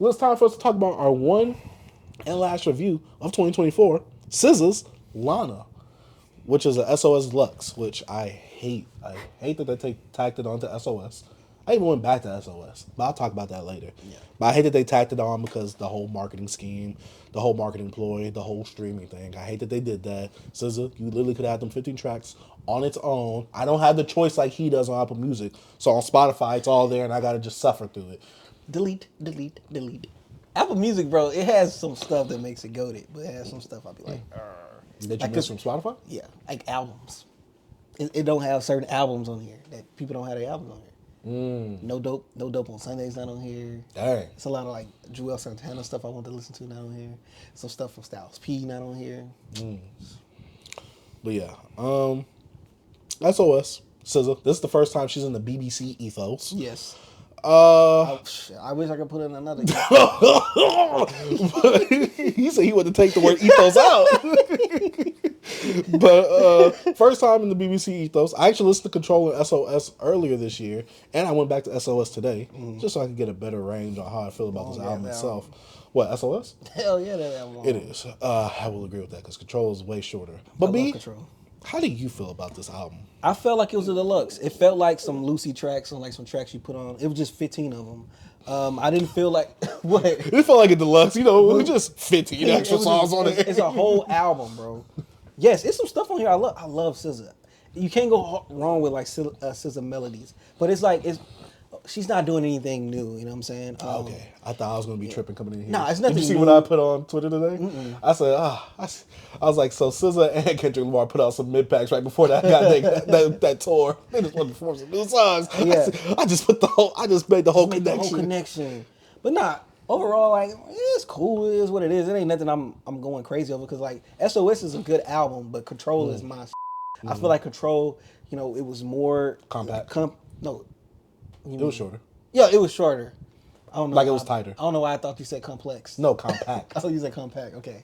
Well, it's time for us to talk about our one and last review of 2024, SZA's LANA, which is a SOS Deluxe, which I hate. I hate that they tacked it onto SOS. I even went back to SOS, but I'll talk about that later. Yeah. But I hate that they tacked it on because the whole marketing scheme, the whole marketing ploy, the whole streaming thing. I hate that they did that. SZA, you literally could have them 15 tracks on its own. I don't have the choice like he does on Apple Music. So on Spotify, it's all there, and I gotta just suffer through it. Delete, delete, delete. Apple Music, bro, it has some stuff that makes it goated, but it has some stuff I'll be like, Did you miss from Spotify? yeah, like albums. It don't have certain albums on here that people don't have their albums on here. No dope on Sundays not on here. Dang. It's a lot of like Joel Santana stuff I want to listen to not on here. Some stuff from Styles P not on here. But yeah, SOS SZA. This is the first time she's in the BBC ethos. Yes. Uh, Shit, I wish I could put in another. he said he wanted to take the word ethos out. But first time in the BBC ethos. I actually listened to Control and SOS earlier this year, and I went back to SOS today just so I could get a better range on how I feel about this album itself. What, SOS? Hell yeah, that album. It is. I will agree with that because Control is way shorter. But I B, love Control. how do you feel about this album? I felt like it was a deluxe. It felt like some Lucy tracks and like some tracks you put on. It was just 15 of them. I didn't feel like what. It felt like a deluxe, you know, it was just 15 extra songs on it. It's a whole album, bro. Yes, it's some stuff on here. I love SZA. You can't go wrong with like SZA melodies, but it's like she's not doing anything new. You know what I'm saying? Okay, I thought I was gonna be tripping coming in here. Nah, it's nothing Did you see new. what I put on Twitter today? I said, I was like, so SZA and Kendrick Lamar put out some mid packs right before that that tour. They just wanted to perform some new songs. Yeah. I just made the whole connection. But nah, overall, like it's cool. It is what it is. It ain't nothing I'm going crazy over because like SOS is a good album, but Control is my. I feel like Control. You know, it was more Compact. No, It was shorter. yeah, it was shorter. I don't know. Like it was tighter. I don't know why I thought you said complex. No, compact. I thought you said compact. Okay,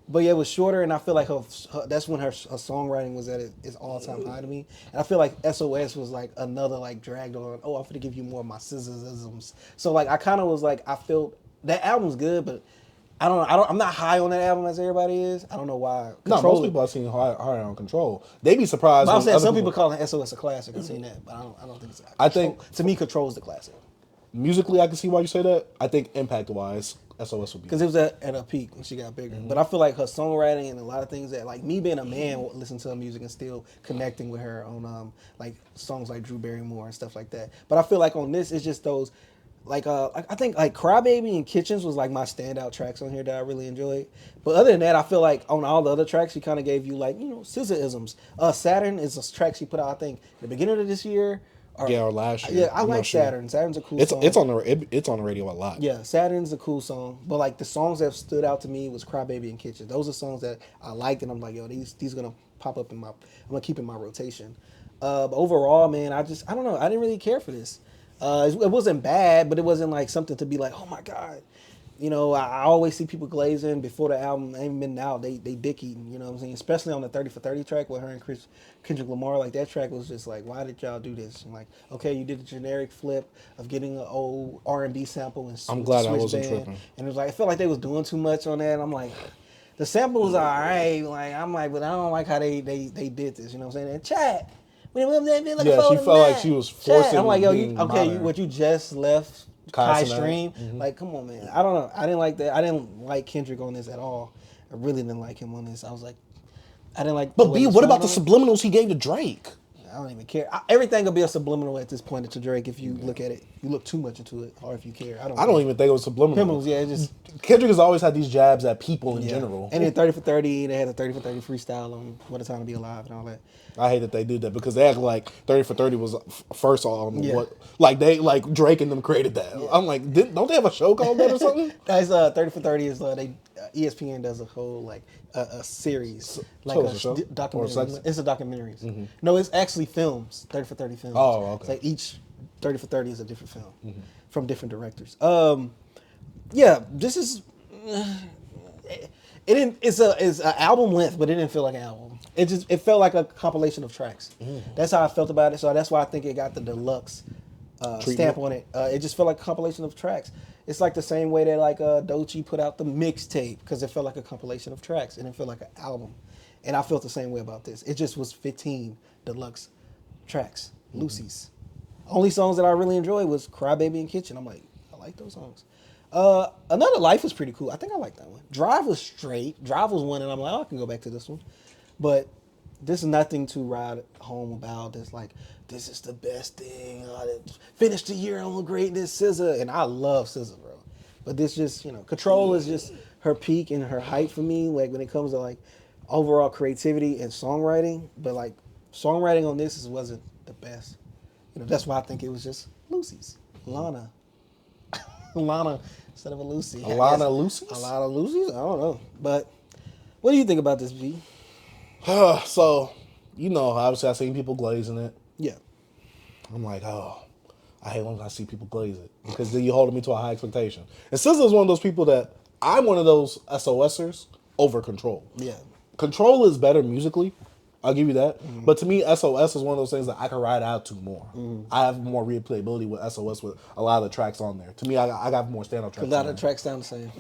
but yeah, it was shorter, and I feel like her that's when her songwriting was at its all time high to me. And I feel like SOS was like another like dragged on. Oh, I'm gonna give you more of my SZAisms. So like I kind of was like I felt that album's good, but I don't know. I'm not high on that album as everybody is. I don't know why. No, most people are seeing higher on Control. They be surprised. But I'm when saying other some people call SOS a classic. I've seen that, but I don't think it's. I think to me, Control's the classic musically, I can see why you say that. I think impact wise, SOS would be. because it was at a peak when she got bigger. But I feel like her songwriting and a lot of things that like me being a man listen to her music and still connecting with her on like songs like Drew Barrymore and stuff like that. But I feel like on this it's just those. Like I think like Crybaby and Kitchens was like my standout tracks on here that I really enjoyed. But other than that, I feel like on all the other tracks, she kind of gave you like SZA-isms. Saturn is a track she put out I think at the beginning of this year. Or last year. Yeah, I like Saturn. Saturn's a cool song. It's on the radio a lot. Yeah, Saturn's a cool song. But like the songs that stood out to me was Crybaby and Kitchens. Those are songs that I liked, and I'm like, yo, these gonna pop up I'm gonna keep in my rotation. But overall, man, I don't know. I didn't really care for this. It wasn't bad, but it wasn't like something to be like, oh my god. You know, I always see people glazing before the album ain't been out. They dick eating, you know what I'm saying? Especially on the 30 for 30 track with her and Kendrick Lamar. Like that track was just like, why did y'all do this? I'm like, okay, you did a generic flip of getting an old R&B sample and I'm glad I switch wasn't band. tripping. And it was like, I felt like they was doing too much on that. And I'm like, the sample was all right. Like I'm like, but I don't like how they did this. You know what I'm saying? And chat. Yeah, she felt like she was forcing. I'm like, yo, modern. what you just left Kai Stream. Like, come on, man. I don't know. I didn't like that. I didn't like Kendrick on this at all. I really didn't like him on this. I was like, I didn't like. But B, what about the subliminals he gave to Drake? I don't even care. Everything will be a subliminal at this point to Drake if you look at it. You look too much into it, or if you care. I don't even think it was subliminal. Subliminals, yeah. Just Kendrick has always had these jabs at people in general. And then 30 for 30, they had a 30 for 30 freestyle on What a Time to Be Alive and all that. I hate that they did that because they act like 30 for 30 was first on what, like they like Drake and them created that. Yeah. I'm like, don't they have a show called that or something? That's 30 for 30 is ESPN does a whole like a series like a documentary. It's a documentary. Mm-hmm. No, it's actually films. 30 for 30 films. Oh, okay. It's like each 30 for 30 is a different film from different directors. Yeah, this is. It's an album length, but it didn't feel like an album. It felt like a compilation of tracks. That's how I felt about it. So that's why I think it got the deluxe stamp on it. It just felt like a compilation of tracks. It's like the same way that like Doechii put out the mixtape because it felt like a compilation of tracks and it felt like an album. And I felt the same way about this. It just was 15 deluxe tracks, Lucy's. Only songs that I really enjoyed was Crybaby and Kitchen. I'm like, I like those songs. Another Life was pretty cool. I think I like that one. Drive was straight. Drive was one, and I'm like, oh, I can go back to this one. But there's nothing to ride home about. It's like, this is the best thing. Finish the year on greatness, SZA. And I love SZA, bro. But this just, Control is just her peak and her height for me. Like when it comes to like overall creativity and songwriting. But like songwriting on this wasn't the best. That's why I think it was just Lucy's. LANA. LANA instead of a Lucy. A lot of Lucy's? A lot of Lucy's? I don't know. But what do you think about this, G? So, obviously I seen people glazing it. Yeah. I'm like, oh, I hate when I see people glaze it because then you're holding me to a high expectation. And SZA is one of those people that I'm one of those SOSers over Control. Yeah. Control is better musically. I'll give you that. Mm-hmm. But to me, SOS is one of those things that I can ride out to more. Mm-hmm. I have more replayability with SOS with a lot of the tracks on there. To me, I got more standout tracks. A lot of tracks sound the same.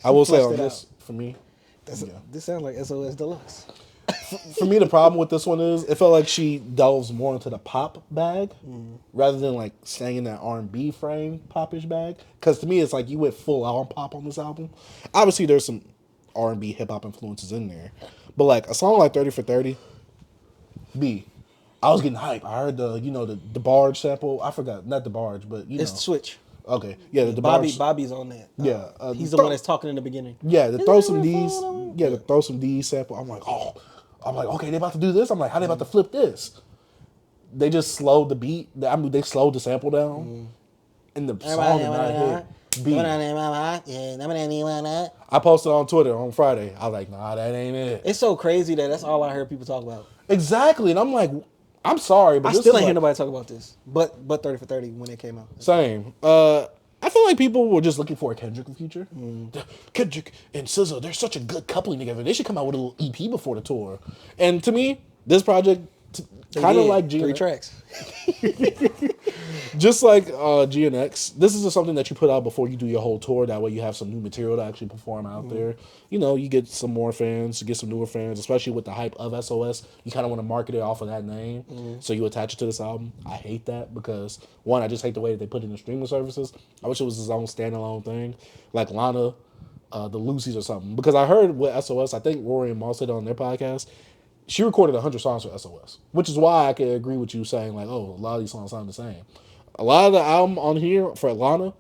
I will say on this, for me, this sounds like SOS Deluxe. For me, the problem with this one is it felt like she delves more into the pop bag rather than like staying in that R&B frame popish bag. Because to me, it's like you went full on pop on this album. Obviously, there's some R&B hip hop influences in there, but like a song like 30 for 30, I was getting hype. I heard the barge sample. I forgot, not the barge, but it's Switch. Okay, yeah, the Bobby's on that. Yeah, he's the one that's talking in the beginning. Yeah, to throw some D's. Yeah, to throw some D's sample. I'm like, okay, they about to do this. I'm like, how they about to flip this? They just slowed the beat. I mean, they slowed the sample down, and the song did not hit. I posted on Twitter on Friday. I was like, nah, that ain't it. It's so crazy that's all I heard people talk about. Exactly, and I'm like, I'm sorry, but I still ain't hear nobody talk about this. But 30 for 30 when it came out. Same. I feel like people were just looking for a Kendrick feature. Kendrick and SZA, they're such a good coupling together. They should come out with a little EP before the tour. And to me, this project kind of like G. 3 tracks. Just like G and X, this is just something that you put out before you do your whole tour. That way you have some new material to actually perform out there. You get some more fans, you get some newer fans, especially with the hype of SOS. You kind of want to market it off of that name. So you attach it to this album. I hate that because, one, I just hate the way that they put it in the streaming services. I wish it was its own standalone thing. Like LANA, the Lucy's or something. Because I heard with SOS, I think Rory and Mal said on their podcast, she recorded 100 songs for SOS, which is why I can agree with you saying, like, oh, a lot of these songs sound the same. A lot of the album on here for LANA,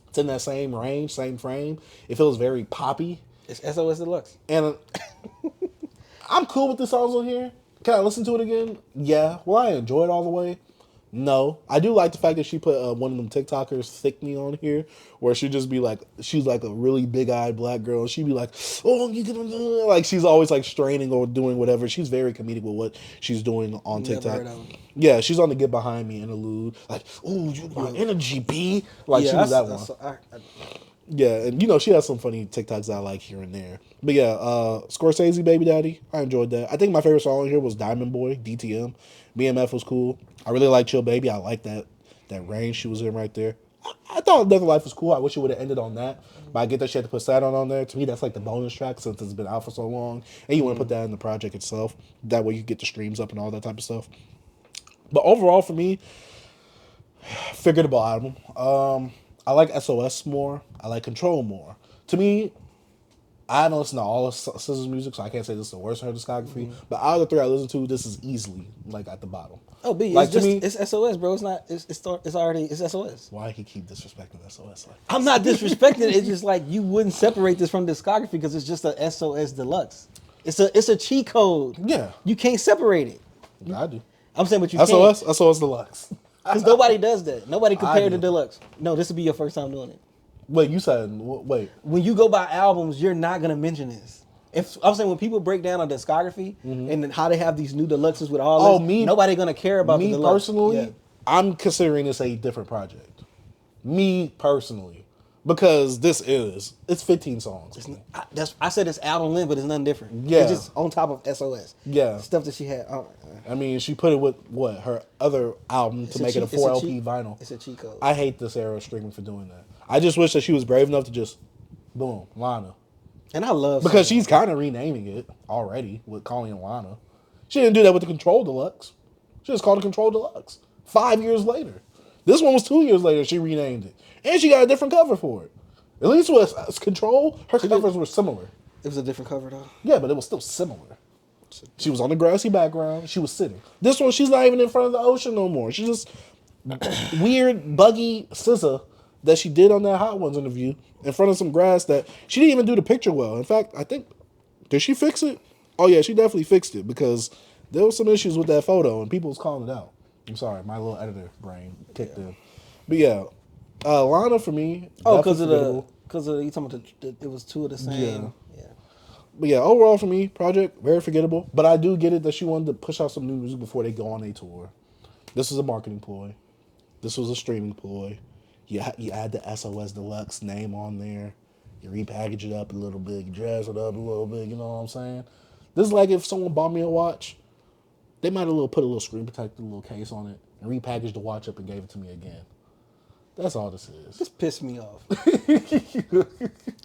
it's in that same range, same frame. It feels very poppy. It's SOS Deluxe. And I'm cool with the songs on here. Can I listen to it again? Yeah. Will I enjoy it all the way? No. I do like the fact that she put one of them TikTokers, Thick Me, on here, where she'd just be like, she's like a really big-eyed black girl. She'd be like, oh, you gonna do, like, she's always like straining or doing whatever. She's very comedic with what she's doing on TikTok. Yeah, she's on the Get Behind Me interlude. Like, oh, you got energy, B. Like, she was that one. Yeah, and she has some funny TikToks I like here and there. But yeah, Scorsese, Baby Daddy, I enjoyed that. I think my favorite song here was Diamond Boy, DTM. BMF was cool. I really like Chill Baby. I like that range she was in right there. I thought Another Life was cool. I wish it would have ended on that. But I get that she had to put Saturn on there. To me, that's like the bonus track since it's been out for so long. And you want to put that in the project itself. That way you get the streams up and all that type of stuff. But overall, for me, forgettable album. I like SOS more. I like Control more. To me, I haven't listened to all of SZA's music, so I can't say this is the worst in her discography. But out of the three I listened to, this is easily like at the bottom. Oh, B, like, it's SOS, bro. It's not. It's already SOS. Why he keep disrespecting SOS? Like I'm not disrespecting it. It's just like you wouldn't separate this from discography because it's just a SOS Deluxe. It's a cheat code. Yeah, you can't separate it. I do. I'm saying, but you SOS, can't. SOS Deluxe. Because nobody does that. Nobody compared to Deluxe. No, this would be your first time doing it. Wait, you said wait. When you go by albums, you're not gonna mention this. If I'm saying when people break down a discography and how they have these new deluxes with all this, nobody gonna care about the deluxe. Personally, I'm considering this a different project. Me personally, because it's 15 songs. I said it's album length, but it's nothing different. Yeah, it's just on top of SOS. Yeah, stuff that she had. I mean, she put it with her other album to make it a 4 LP vinyl. It's a cheat code. I hate this era of streaming for doing that. I just wish that she was brave enough to just, boom, Lana. And I love Because SZA. she's kind of renaming it already with calling it Lana. She didn't do that with the Control Deluxe. She just called it Control Deluxe. 5 years later. This one was 2 years later. She renamed it. And she got a different cover for it. At least with Control, her covers were similar. It was a different cover though. Yeah, but it was still similar. She was on the grassy background. She was sitting. This one, she's not even in front of the ocean no more. She's just weird, buggy SZA that she did on that Hot Ones interview in front of some grass that she didn't even do the picture well. In fact, I think, did she fix it? Oh yeah, she definitely fixed it because there was some issues with that photo and people was calling it out. I'm sorry, my little editor brain kicked in. But yeah, Lana for me. Oh, because definitely forgettable. you talking about it was two of the same. Yeah. But yeah, overall for me, project very forgettable. But I do get it that she wanted to push out some new music before they go on a tour. This was a marketing ploy. This was a streaming ploy. You add the SOS Deluxe name on there. You repackage it up a little bit. You dress it up a little bit. You know what I'm saying? This is like if someone bought me a watch, they might have put a little screen protector, little case on it, and repackaged the watch up and gave it to me again. That's all this is. This pissed me off. I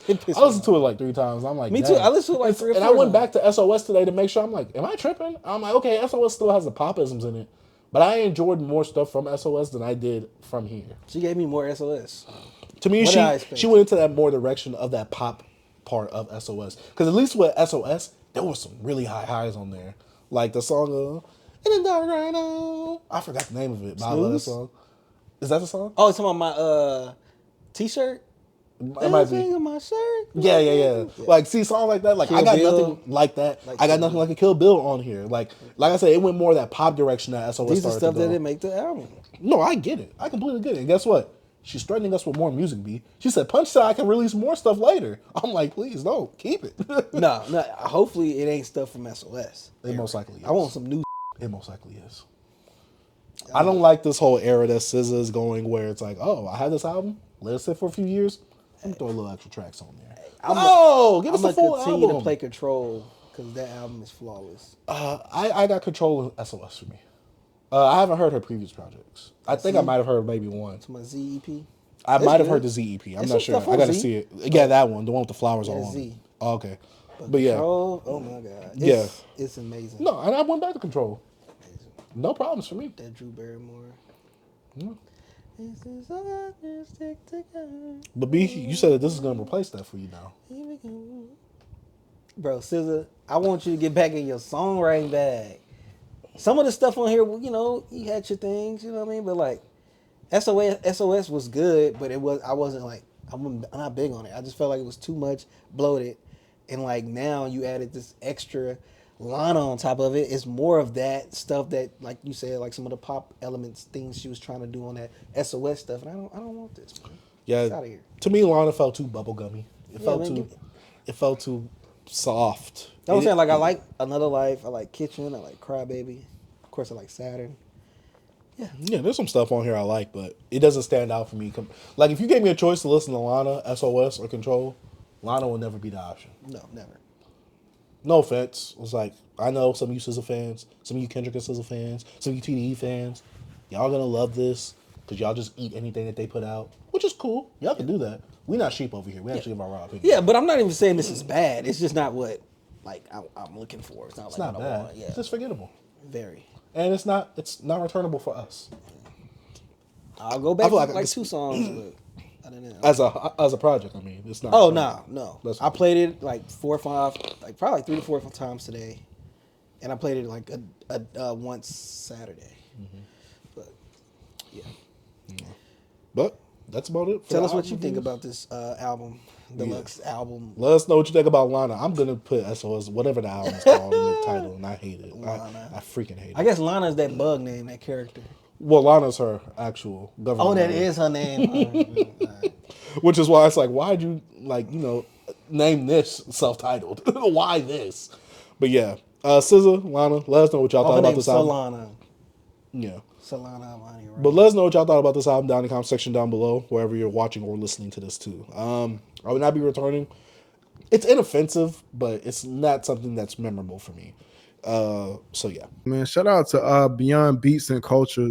listened to it like 3 times. I'm like, Me too. dang. I listened to it like 3 or 4 And I went times. back to SOS today to make sure. I'm like, am I tripping? I'm like, okay, SOS still has the popisms in it. But I enjoyed more stuff from SOS than I did from here. She gave me more SOS. To me, What did I expect? she went into that more direction of that pop part of SOS. Because at least with SOS, there were some really high highs on there. Like the song, In the Dark Right Now. I forgot the name of it, but I love that Snooze? song. Is that the song? Oh, it's talking about my t-shirt? It might be. On my shirt? Yeah. Like, see, songs like that. Like, Kill I got Bill. nothing like that. Like I got Kill nothing Bill. like a Kill Bill on here. Like I said, it went more that pop direction that SOS These are started stuff to that go. didn't make the album. No, I get it. I completely get it. And guess what? She's threatening us with more music, B. She said, Punch said I can release more stuff later. I'm like, please, don't. Keep it. No. Hopefully it ain't stuff from SOS. It most likely is. I want some new. It most likely is. I don't like this whole era that SZA is going where it's like, oh, I had this album. Let it sit for a few years. Let me throw a little extra tracks on there. Give us the full continue album. to play Control because that album is flawless. I got Control in SOS for me. I haven't heard her previous projects. I think I might have heard maybe one. To my ZEP. I It's might have good. heard the ZEP. I'm It's not some sure. stuff I on gotta Z. see it. Yeah, that one, the one with the flowers Yeah, all on Z. it. Oh, okay. But yeah, Control, oh my God. Yeah. It's amazing. no, and I went back to Control. Amazing. No problems for me. That Drew Barrymore. Yeah. This is all I can stick together. But B, you said that this is gonna replace that for you now. Here we go. Bro, SZA, I want you to get back in your songwriting bag. Some of the stuff on here, you know, you had your things, you know what I mean? But like, SOS was good, but I wasn't like, I'm not big on it. I just felt like it was too much bloated. And like now you added this extra Lana on top of it. It's more of that stuff that, like you said, like some of the pop elements, things she was trying to do on that SOS stuff. And I don't want this, man. Yeah. It's out of here. To me, Lana felt too bubblegummy. It felt man, too. It felt too soft. That's what I'm saying. Like I like Another Life. I like Kitchen. I like Crybaby. Of course, I like Saturn. Yeah, there's some stuff on here I like, but it doesn't stand out for me. Like, if you gave me a choice to listen to Lana, SOS, or Control, Lana will never be the option. No, never. No offense. It's like, I know some of you SZA fans, some of you Kendrick and SZA fans, some of you TDE fans, y'all gonna love this because y'all just eat anything that they put out, which is cool. Y'all can do that. We not sheep over here. We actually give our raw opinion. Yeah, but I'm not even saying this is bad. It's just not what like I'm looking for. It's not It's like not what I bad. want. Yeah, It's just forgettable. very. And it's not returnable for us. I'll go back feel to like I like could- 2 songs, but other than that. As a project, I mean, it's not. Oh returnable. no. That's I played it like 4 or 5, like probably like 3 to 4 times today, and I played it like a once Saturday. Mm-hmm. But yeah, But that's about it. for tell the us what album you think reviews. about this album, deluxe album. Let us know what you think about Lana. I'm gonna put SOS, whatever the album is called, in the title, and I hate it. Lana. I freaking hate it. I guess Lana is that bug name, that character. Well, Lana's her actual government. Oh, that name, is her name. Alright. which is why it's like, why'd you name this self-titled? Why this? But yeah, SZA, Lana, let us know what y'all Oh, thought her about name's this album. Solana. Yeah. Solana Amani, right? But let us know what y'all thought about this album down in the comment section down below, wherever you're watching or listening to this too. I would not be returning. It's inoffensive, but it's not something that's memorable for me. So yeah. Man, shout out to Beyond Beats and Culture.